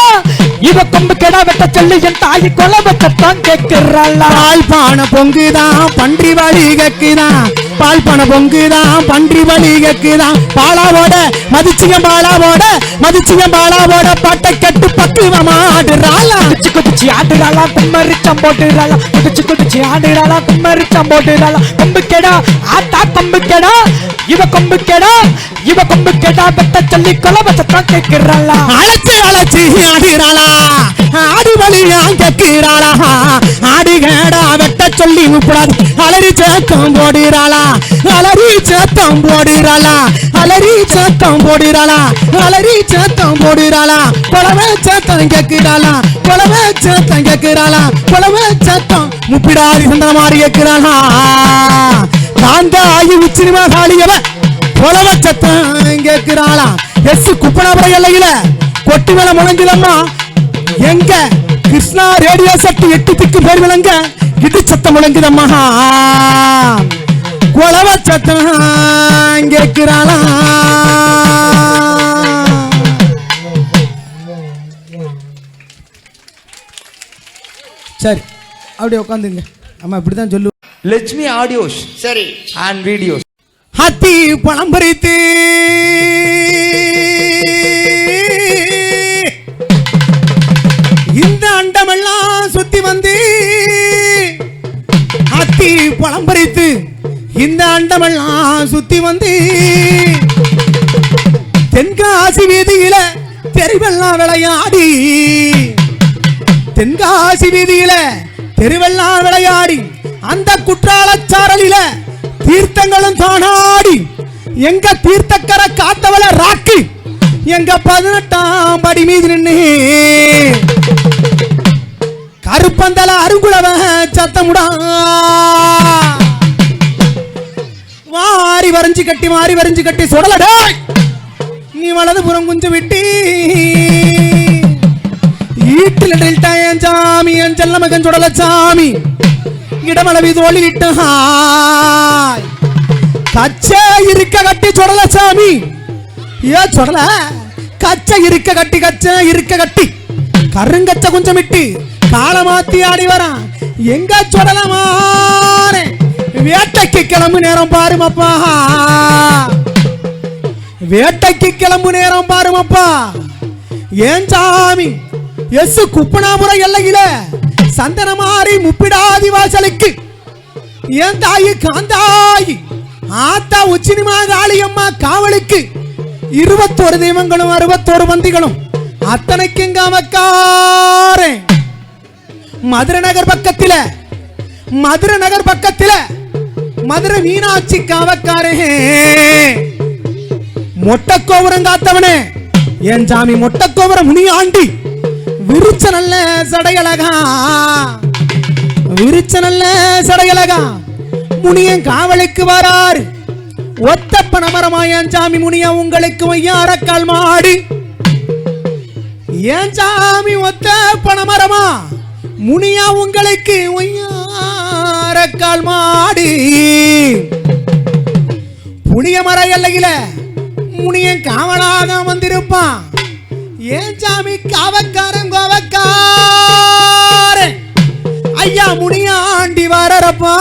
Speaker 3: இவ கொம்பு கேடா வெட்ட சொல்லி என் தாய் கொலை வச்சத்தான் கேக்குறாளா
Speaker 2: பால் பான பொங்குதான் பன்றி வழி கக்குதான் பால் பான பொங்குதான் பன்றி வழி கக்குதான் பாலாவோட மதிச்சியம் பாலாவோட பாட்டை கட்டு பக்குவமா ஆடுறாளா
Speaker 3: குதிச்சு குதிச்சு ஆடுறாளா கும்மரி சம்போடுறாளா குதிச்சு குதிச்சு ஆடுறாளா கும்மரி சம்போடுறாளா கொம்பு கேடா ஆத்தா கொம்பு கேடா இவ கொம்பு கேடா வெட்ட சொல்லி கொலை வச்சத்தான் கேக்குறாளா
Speaker 2: அழைச்சு ஆடுறாளா ஆடி வழியா கேட்கிறாளா ஆடி கேடா வெட்ட சொல்லி உப்படாது அலறி சேத்தம் போடுறாளா அலறி சேத்தம் போடுறாளா கொலவே சேத்தம் கேட்கிறாளா முப்பிடாதி சந்தன மாதிரி கேட்கிறாளா காந்த ஆயு உச்சினிமா காளியவ கொலவ சத்தம் கேட்கிறாளா எஸ் குப்பனாபுர எல்லையில கொட்டி மேல முழங்கிலம்மா எங்க கிருஷ்ணா ரேடியோ சட்டு 8 திக்கு பேர் விளங்க இடி சத்தம் முழங்குதம்மா கொலவ சத்தம் கேட்கிறாளா சரி அப்படியே உட்காந்துங்க அம்மா இப்படிதான் சொல்லு
Speaker 1: லட்சுமி ஆடியோஸ்
Speaker 4: சரி
Speaker 1: அண்ட் வீடியோஸ்
Speaker 2: ஹத்தி பணம் பறித்து இந்த அண்டமெல்லாம் சுத்தி வந்து ஹத்தி பணம் பறித்து இந்த அண்டமெல்லாம் சுத்தி வந்து தென்காசி வீதியில தெருவெல்லாம் விளையாடி அந்த குற்றாலச்சாரலில தீர்த்தங்களும் தானாடி எங்க தீர்த்தக்கர காத்தவள ராக்கி எங்க 18ஆம் படி மீது நின்று கருப்பந்தல அருங்குளவ சத்தமுடா மாறி வரைஞ்சு கட்டி சுடலடா நீ வலது புறம் குஞ்சு விட்டி ஈட்டில் என் சாமி என் செல்ல மகன் சுடல சாமி இடமளவி தோழிட்டு கச்சை இருக்க கட்டி சுடல சாமி ஏ சுடல கச்சை இருக்க கட்டி கருங்கச்ச கொஞ்சம் விட்டு காலமாத்தி ஆடி வரான் எங்க சுடலமான வேட்டைக்கு கிளம்பு நேரம் பாருமப்பா ஏன் சாமி எஸ் குப்பனாபுர எல்லையில சந்தனமாரி முப்பிடாதி வாசலுக்கு ஏன் தாயி காந்தாயி ஆத்தா உச்சினிமா காளியம்மா காவலுக்கு 21 தெய்வங்களும் 61 பந்திகளும் அத்தனைக்கும் காவக்காரே மதுரை நகர் பக்கத்தில மதுரை மீனாட்சி காவக்காரே மொட்டக்கோபுரம் காத்தவனே என் சாமி மொட்டக்கோபுரம் முனியாண்டி விருச்ச நல்ல சடையலகா முனியன் காவலுக்கு வராரு ஒத்த பணமரமாயன் சாமி முனியா உங்களுக்கு ஒய்யாரக்கால் மாடி ஏன் சாமி ஒத்த பணமரமா முனியா உங்களுக்கு ஒய்யாரக்கால் மாடி புளிய மர எல்லையில முனியன் காவலாக வந்திருப்பான் ஏன் சாமி காவக்காரன் கோவக்காரன் ஐயா முனியாண்டி வரப்பா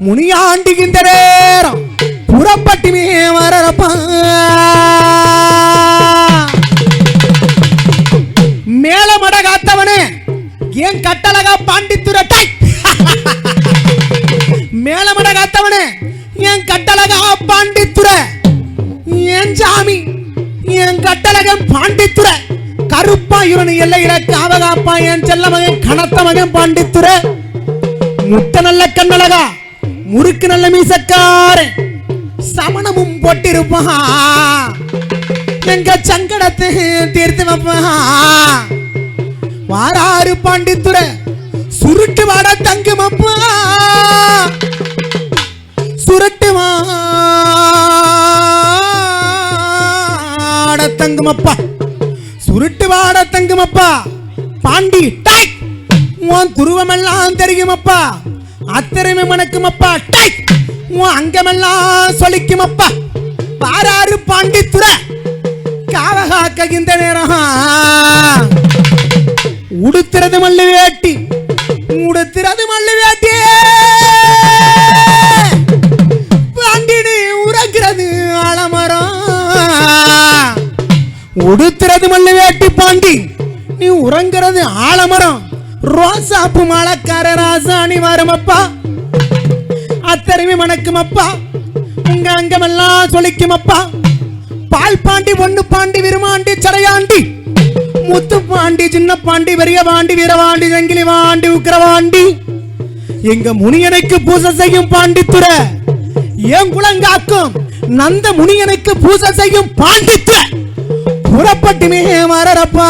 Speaker 2: முனியாண்டிக்கு இந்த நேரம் புறப்பட்டுமே வரப்பா மேலமட காத்தவனே ஏன் கட்டழகா பாண்டித்துரட்டை மேலமட காத்தவனே ஏன் கட்டழகா பாண்டித்துற ஏன் இருப்பான் என் செல்ல மகன் கனத்த மகன் பாண்டித்துறை. முட்டை நல்ல கண்ணழகா, முறுக்கு நல்ல மீசக்காரன், சமணமும் போட்டிருப்பான், எங்க சங்கடத்தை தீர்த்து வைப்பான். வாராரு பாண்டித்துறை சுருட்டு வாட தங்குமப்பா, சுருட்டு வாட தங்குமப்பா, சுருட்டு வாட தங்குமப்பா. பாண்டி டை உன் துருவமெல்லாம் தெரியுமப்பா, அத்தரைமே மணக்குமப்பா. டை உன் அங்கமெல்லாம் சொலிக்குமப்பா. பாராரு பாண்டித்துறை காவகாக்க இந்த நேரம் உடுத்துறது மல்லு வேட்டி, உடுத்துறது மல்லு வேட்டி. பாண்டினி உறங்கிறது ஆலமரம், உடுத்துறது மல்லு வேட்டி. பாண்டி நீ உறங்கிறது ஆலமரம். ரோசாப்பு மழக்கார ராசாணி வருமப்பா, அத்தருவி மணக்குமப்பா, உங்க அங்கமெல்லாம் சொலிக்குமப்பா. பால் பாண்டி, பொண்ணு பாண்டி, விருமாண்டி, சடையாண்டி, முத்து பாண்டி, சின்ன பாண்டி, பெரிய பாண்டி, வீரவாண்டி, சங்கிலி பாண்டி, உக்கிரவாண்டி, எங்க முனியனுக்கு பூசை செய்யும் பாண்டித்துறை. என் குலங்காக்கும் நந்த முனியனுக்கு பூசை செய்யும் பாண்டித்துறை. புறப்பட்டுமே மாறப்பா,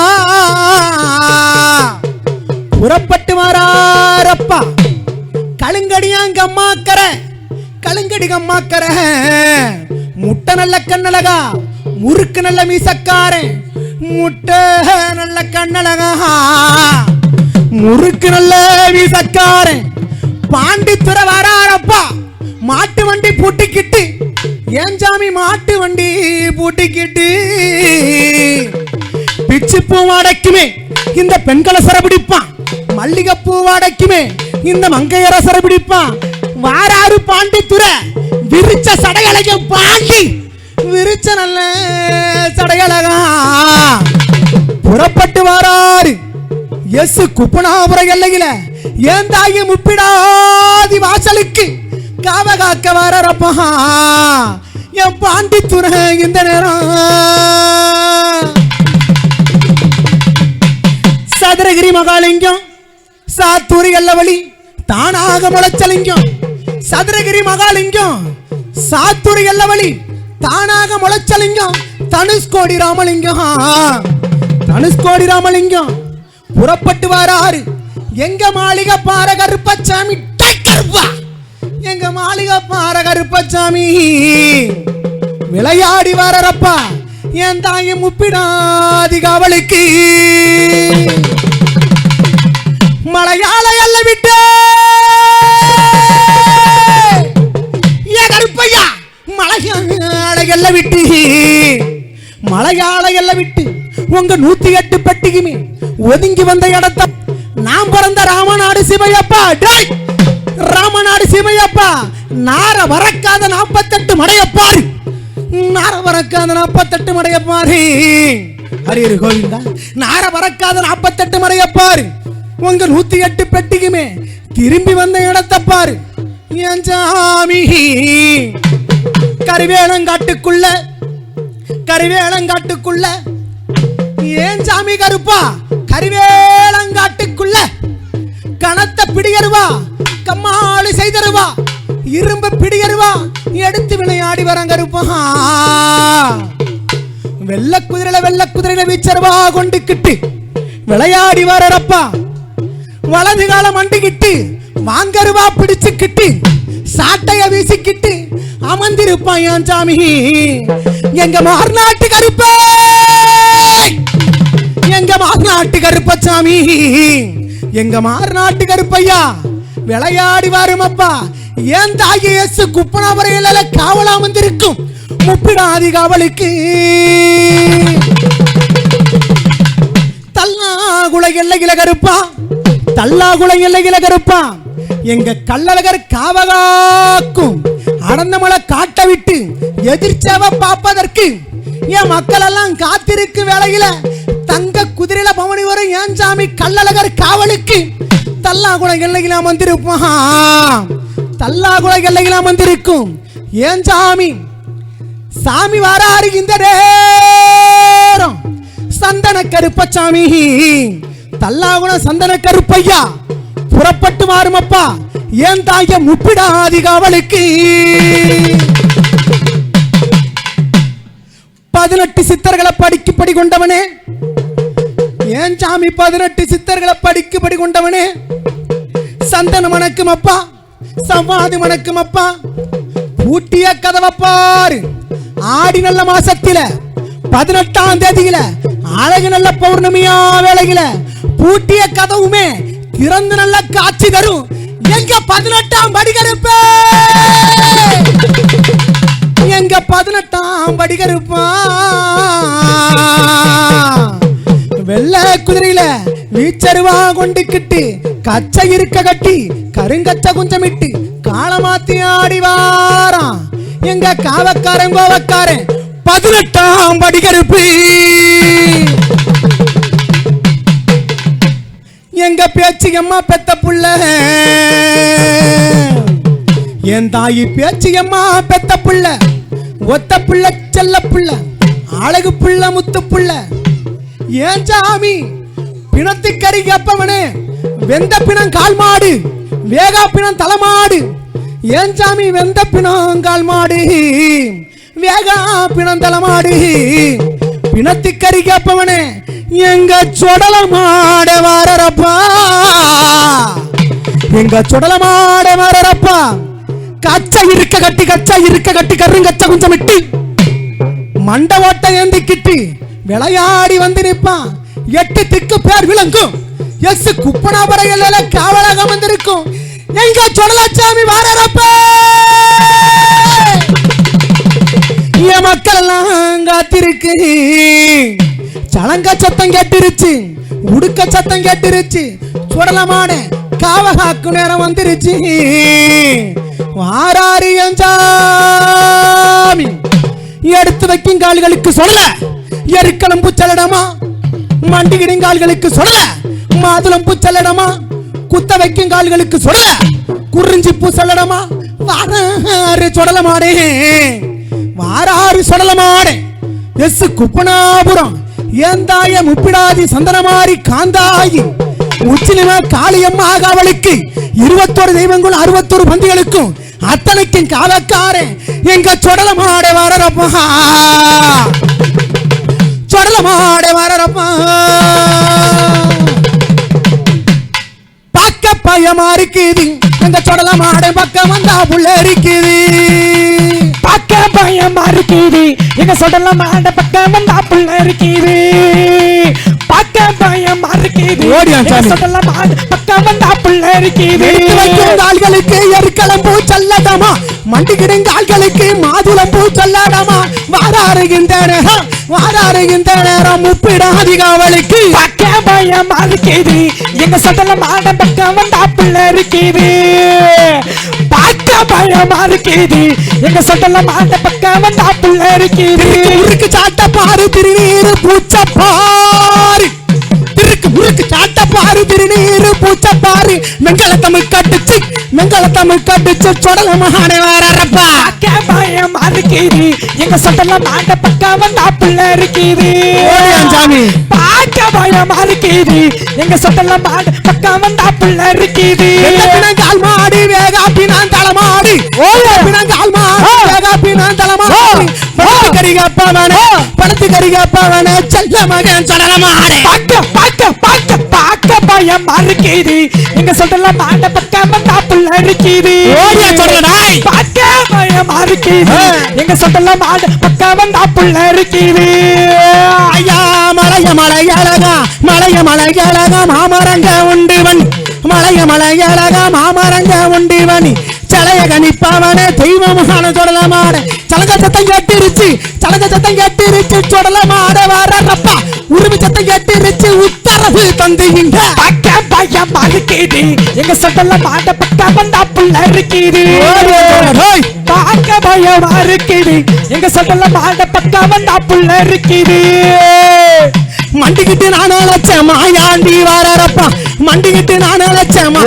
Speaker 2: புறப்பட்டு மாறாரப்பா. கழுங்கடியாங்க அம்மாக்கர, கழுங்கடி அம்மாக்கர, முட்டை நல்ல கண்ணழகா, முறுக்கு நல்ல மீசக்காரன், முட்டை நல்ல கண்ணழகா, முறுக்கு நல்ல மீசக்காரன். பாண்டித்துறை வராரப்பா, மாட்டு வண்டி பூட்டிக்கிட்டு. ஏன் சாமி மாட்டு வண்டி பூட்டிக்கிட்டு? பிச்சு பூ அடைக்குமே இந்த பெண்களை சிறப்பிடிப்பான், மல்லிகைப்பூ அடைக்குமே இந்த மங்கையரை சிறப்பிடிப்பான். வாராரு பாண்டித்துறை விரிச்ச சடையழகம். பாண்டி விரிச்ச நல்ல சடையழகா புறப்பட்டு வாராரு. எஸ் குப்பனாபுர எல்லையில ஏன் தாயி முப்பிடாதி வாசலுக்கு காவகாக்க வாரப்பா என் பாண்டித்துறை இந்த நேரம். சதுரகிரி மகாலிங்கம், சாத்தூரி எல்லவழி, தானாக முளைச்சலிங்கம். சதுரகிரி மகாலிங்கம், சாத்தூரி எல்லவழி, தானாக முளைச்சலிங்கம். தனுஷ்கோடி ராமலிங்கம், தனுஷ்கோடி ராமலிங்கம் புறப்பட்டு வாராரு. எங்க மாளிகை பார கருப்பசாமி, எங்க மாளிகை பார கருப்பசாமி விளையாடி வாரப்பா என் தாயை முப்பிடாதி காவலுக்கு. மலையாள எல்ல விட்டு கருப்பையா, மலையாள எல்ல விட்டு, மலையாள எல்ல விட்டு உங்க 108 பட்டிக்குமே ஒதுங்கி வந்த இடத்த நான் பிறந்த ராமநாடு சிவையப்பா. ராமநாடு சிவையப்பா, நார வரக்காத 48 மடையப்பாரு, நார வரக்காத 48 மடையப்பாரு. ஹரிஹரி கோவிந்தா, நார வரக்காத 48 மடையப்பாரு. உங்க 108 பெட்டிக்குமே திரும்பி வந்த இடத்த பாரு என் சாமி. கரிவேலங்காட்டுக்குள்ள, கரிவேலங்காட்டுக்குள்ள ஏன் சாமி கருப்பா, கரிவேலங்காட்டுக்குள்ள கனத்த பிடியருவா, கம்மாளி செய்தருவா, இரும்பு பிடியருவா எடுத்து விளையாடி வரங்க கருப்பா. வெள்ள குதிரையில வீச்சருவா கொண்டுக்கிட்டு விளையாடி வரப்பா. வலது காலம் அண்டிக்கிட்டு மாங்கருவா பிடிச்சுக்கிட்டு சாட்டைய வீசிக்கிட்டு அமர்ந்திருப்பான் என் சாமி. எங்க மார்நாட்டு கருப்ப, எங்க மார்நாட்டு கருப்பசாமி, எங்க மார்நாட்டு கருப்பையா விளையாடி வாருமப்பா. ஏன் தாயேசு குப்பனாவரையில காவலா வந்திருக்கும் முப்பிடாதி காவலுக்கு. தல்லாகுள எல்லையில கருப்பா, தல்லாகுள எல்லையில கருப்பா எங்க கள்ளழகர் காவகாக்கும் அடந்தமலை காட்ட விட்டு எதிர்ச்சேவை பார்ப்பதற்கு என் மக்கள் எல்லாம் காத்திருக்கு வேளையில தங்க குதிரையில பவனி வரும் ஏன் சாமி கள்ளழகர் காவலுக்கு தல்லாகுள எல்லையில வந்திருப்பான். தல்லாகுள எல்லையில வந்திருக்கும் ஏன் சாமி. சாமி வாராரு இந்த நேரம். சந்தன கருப்பசாமி தல்லாகுணம் சந்தன கருப்பையா புறப்பட்டு மாறுமப்பா ஏன் தாய முப்பிடாதி காவலுக்கு 18 சித்தர்களை படிக்குப்படி கொண்டவனே ஏன் சாமி 18 சித்தர்களை படிக்குப்படி கொண்டவனே சந்தன மணக்கும் அப்பா சவாதி மணக்கும் அப்பா பூட்டிய கதவை பாரு ஆடி நல்ல மாசத்தில 18ஆம் தேதியில அழகு நல்ல பௌர்ணமியா வேளையில பூட்டிய கதவுமே திறந்து நல்ல காட்சி தரும் எங்க 18ஆம் படிகருப்பே எங்க 18ஆம் படிகருப்பா வெள்ள குதிரையில வீச்சருவா கொண்டுக்கிட்டு கச்சை இருக்க கட்டி கருங்கச்ச குஞ்சமிட்டு காலமாத்தி ஆடி வாரான் எங்க காவக்காரன் கோவக்காரன் 18ஆம் படிகருப்பு எங்க பேச்சு அம்மா பெத்த புள்ள என் தாயி பேச்சு அம்மா பெத்த புள்ள ஒத்த புள்ள செல்ல புள்ள அழகு புள்ள முத்து புள்ள ஏன் சாமி பிணத்து கறி கப்பவனே வெந்த பிணம் கால் மாடு வேகா பிணம் தலைமாடு ஏன் சாமி வெந்த பிணம் கால் மாடு வேகா பிணம் தலைமாடு பிணத்து கறி கப்பவனே எங்க சொடல மாட வாரப்பா எங்க சொடல மாட வாரப்பா கச்சை இருக்க கட்டி கருங்கச்ச கொஞ்சம் இட்டு மண்ட ஓட்ட ஏந்திக்கிட்டு விளையாடி வந்து நிற்பான் 8 திக்கு பேர் விளங்கும் எஸ் குப்பனாபரையில காவலாக வந்திருக்கும் எங்க சொடலச்சாமி வாரப்பா என் மக்கள் எல்லாம் காத்திருக்கு சலங்க சத்தம் கேட்டுருச்சு உடுக்க சத்தம் கேட்டுருச்சு சுடலமான காவகாக்கு நேரம் வந்துருச்சு வாராரியம் சாமி எடுத்து வைக்கும் கால்களுக்கு சொல்லல எருக்களம்பு செல்லடமா மண்டிகிடும் கால்களுக்கு சொல்லல மாதுளம்பூ செல்லடமா குத்த வைக்கும் கால்களுக்கு சொல்லல குறிஞ்சி பூ செல்லடமா வாராறு சுடலமாடே வாராறு சுடலமாடே எஸ் குப்பனாபுரம் ஏந்தாய முப்பிடாதி சந்தனமாரி காந்தாயி உச்சிலிம காளியம்மா காவலுக்கு 21 தெய்வங்கள் 61 பந்திகளுக்கும் அத்தனைக்கும் காவக்காரன் எங்க சொடலமாட வரப்பா சொடலமாட வரப்பா பக்க பயமா இருக்குது எங்க சொடலமாட பக்கம் வந்தா புள்ள இருக்குது
Speaker 3: பக்க பயமா இருக்குது எங்க சொடலமாட பக்கம் வந்தா புள்ள இருக்குது பக்க பயமா இருக்குது எங்க சொடலமாட பக்கம் வந்தா புள்ள இருக்குது
Speaker 2: கால்களுக்கு எருக்களம்பூ செல்லடமா மண்டிகிடும் கால்களுக்கு மாதுளம்பூ செல்லடமா வாராருகின்ற நேரம் முப்பிடாதி காவலுக்கு
Speaker 3: பக்க பயமா இருக்குது எங்க சொடலமாட பக்கம் வந்தா புள்ள இருக்குது பக்க பயமா இருக்குது எங்க சொடலமாட பக்கம் வந்தா புள்ள இருக்குது
Speaker 2: உருக்கு சாட்ட பாரு திருநீரு பூச்ச பாரு முறுக்கு சாட்ட பாரு திருநீரு பூச்ச பாரு மெங்கள தமிழ் கட்டுச்சு சொடலமான வரப்பா
Speaker 3: பக்க பயமா இருக்குது எங்க சொடலமாட பக்கம் வந்தா புள்ள இருக்குது
Speaker 2: சாமி
Speaker 3: பக்க பயமா இருக்குது எங்க சொடலமாட பக்கம் வந்தா புள்ள இருக்குது
Speaker 2: கால் மாடி வேகா பினான் தலைமாடி கால் மாடி வேகா பினான் தலைமாடி பணத்து கரிகப்பவனே செல்ல மகன் சொடலமாடே
Speaker 3: பக்க பயமா இருக்குது எங்க சொடலமாட பக்கம் வந்தா புள்ள இருக்குது பக்க பயமா இருக்குது எங்க சொடலமாட பக்கம் வந்தா புள்ள இருக்குது
Speaker 2: ஐயா மலையழகா மாமரங்க உண்டு வணி மாமரங்க உண்டு வணி சலைய கணிப்பவனே தெய்வமான சொடலமாட சலங்க சத்தம் கேட்டிருச்சு சொடலமாட வரப்பா உரிமை சத்தம் கேட்டிருச்சு உத்தரவு தந்துகின்ற
Speaker 3: பக்க பயமா இருக்குது எங்க சொடலமாட பக்கம் வந்தா புள்ள இருக்குது பக்க பயமா இருக்குது எங்க சொடலமாட பக்கம் வந்தா புள்ள இருக்குது
Speaker 2: மண்டிக்கிட்டு நானே லட்சம் மாயாண்டி வரப்பா மண்டிக்கிட்டு நானே லட்சம்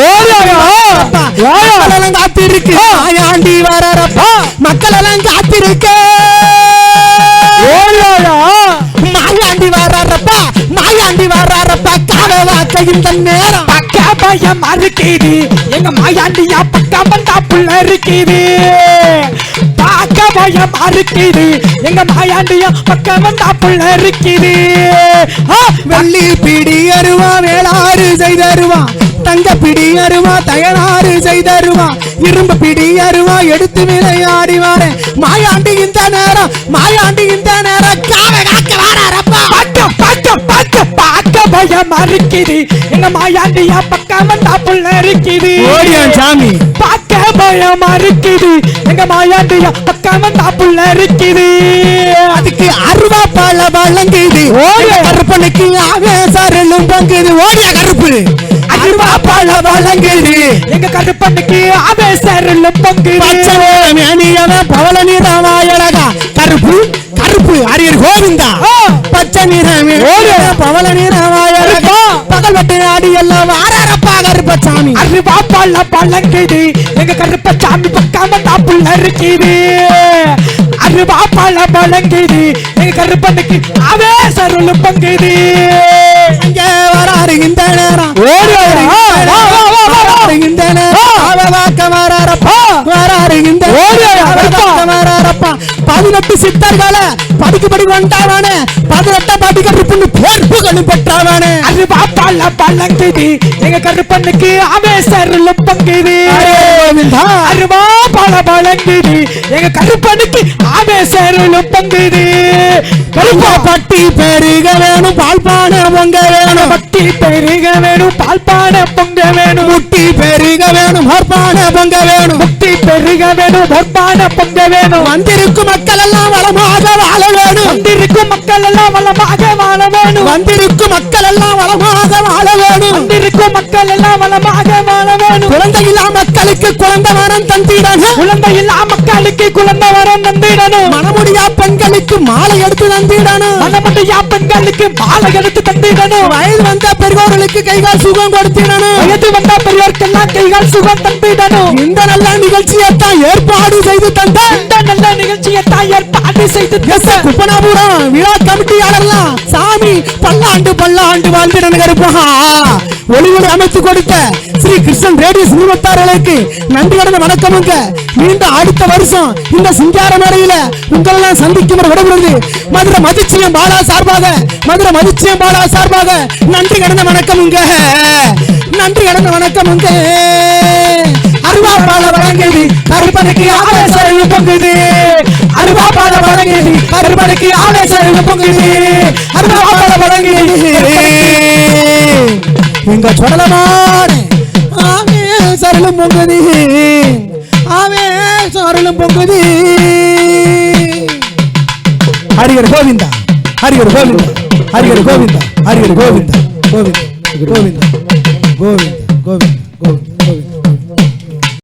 Speaker 2: மக்கள் காத்திருக்கு மாயாண்டி வரப்பா மக்கள் எல்லாம் காத்திருக்கு மாயாண்டி வர்றப்பா காவவா வந்த இந்த நேரம்
Speaker 3: பக்க பயம் இருக்குது எங்க மாயாண்டியா பக்கம் வந்தா புள்ள இருக்குது பக்க பயம் இருக்குது எங்க மாயாண்டியா பக்கம் வந்தா புள்ள இருக்குது
Speaker 2: வெள்ளி பிடி அருவா வேளாறு செய்தருவா தங்க பிடி அருவா தயனாறு செய்தருவா இரும்பு பிடி அருவா எடுத்து விளையாடி வாரேன் மாயாண்டி இந்த நேரம் காவ காக்க வாரப்பா
Speaker 3: பாக்க பயம் இருக்குது எங்க மாயாண்டியா பக்கம் வந்தா புள்ள இருக்குது
Speaker 2: ஓடியான் சாமி
Speaker 3: பாக்க பயமா இருக்குது எங்க மாயாண்டியா பக்கம் வந்தா புள்ள இருக்குது
Speaker 2: அதுக்கு அருவா பழ வழங்குது கருப்பனுக்கு ஆவேசரலும் பங்குது ஓடியா கருப்பு
Speaker 3: அருவா பழ வழங்குது எங்க கருப்பனுக்கு ஆவேசரலும் பங்குது
Speaker 2: பவள நிறமாயழகா கருப்பு கருப்பு அரியர் கோவிந்தா பச்சை நிறமே பவள நிறமாயழகா பகல் வட்டு ஆடி எல்லாம் ஆறாரப்பா கருப்பசாமி
Speaker 3: அருவா பழ வழங்குது எங்க கருப்பசாமி பக்கம் வந்தா புள்ள இருக்குது அருவா பழ வழங்குது எங்க கருப்பனுக்கு ஆவேசரலும் பங்குது
Speaker 2: இங்க வராரு இந்த நேரம் இந்த நேரம் அவவாக்க வராரு இந்த வராரப்பா 18 சித்தர்களை படிக்கப்படி வந்தாவானே 18 படிக்கட்டு பேர்ப்புகளும் பெற்றாவானே
Speaker 3: அருவா பழ வழங்குது எங்க கருப்பனுக்கு ஆவேசரலும் பங்குது அருவா பழ வழங்குது எங்க கருப்பனுக்கு ஆவேசரலும் பங்குது
Speaker 2: கருப்பா பட்டி பெருக வேணும் பால்பான பொங்க வேணும்
Speaker 3: பட்டி பெருக வேணும் பால்பான பொங்க வேணும்
Speaker 2: முட்டி பெருக வேணும் ஹர்பான பொங்க வேணும்
Speaker 3: முட்டி பெருக வேணும் பொற்பான பொங்க வேணும்
Speaker 2: வந்திருக்கும் மக்கள் எல்லாம் வளமாக வாழ வேணும்
Speaker 3: வந்திருக்கும் மக்கள் எல்லாம் வளமாக வாழ வேணும்
Speaker 2: வந்திருக்கும் மக்கள் எல்லாம் வளமாக வாழ வேணும்
Speaker 3: வந்திருக்கும் மக்கள் எல்லாம் வளமாக வாழ வேணும்
Speaker 2: குழந்தையில்லா மக்களுக்கு குழந்தை வரம் தந்திடணும்
Speaker 3: குழந்தையில்லா மக்களுக்கு குழந்தை வரம் தந்திடணும்
Speaker 2: மனமுடியா பெண்களுக்கு மாலை எடுத்து தந்திடணும்
Speaker 3: மனமுடியா பெண்களுக்கு மாலை எடுத்து தந்திடணும்
Speaker 2: வயது வந்த பெரியோர்களுக்கு கைகால் சுகம் கொடுத்திடணும்
Speaker 3: வயது வந்த பெரியோருக்கெல்லாம் கைகால் சுகம் தந்திடணும்
Speaker 2: இந்த நல்ல நிகழ்ச்சியைத்தான் ஏற்பாடு செய்து தந்த
Speaker 3: இந்த நல்ல நிகழ்ச்சியை தான் ஏற்பாடு செய்து
Speaker 2: குப்பனாபுரம் விழா கமிட்டியாளர்லாம் சாமி பல்லாண்டு வாழ்ந்திடன்னு கருப்பா ஒளிகளை அமைத்து கொடுத்த ஸ்ரீ கிருஷ்ணன் ரேடியோ சினிமத்தார்களுக்கு நன்றி கடந்த வணக்கமுங்க மீண்டும் அடுத்த வருஷம் இந்த சிங்கார மேடையில உங்களெல்லாம் சந்திக்கும் விடப்படுது மதுரை மதிச்சியம் பாலா சார்பாக நன்றி கடந்த வணக்கமுங்க அருவா பால வழங்குது கருப்பனுக்கு ஆவேசம் பொங்குது அருவா பால வழங்குது கருப்பனுக்கு ஆவேசம் பொங்குது அருவா பால வழங்குது எங்க சொல்லமான ஆவேசம் பொங்குது ஹரிஹர கோவிந்தா ஹரிஹர கோவிந்தா ஹரிஹர கோவிந்தா ஹரிஹர கோவிந்தா கோவிந்தா கோவிந்தா கோவிந்தா கோவிந்தா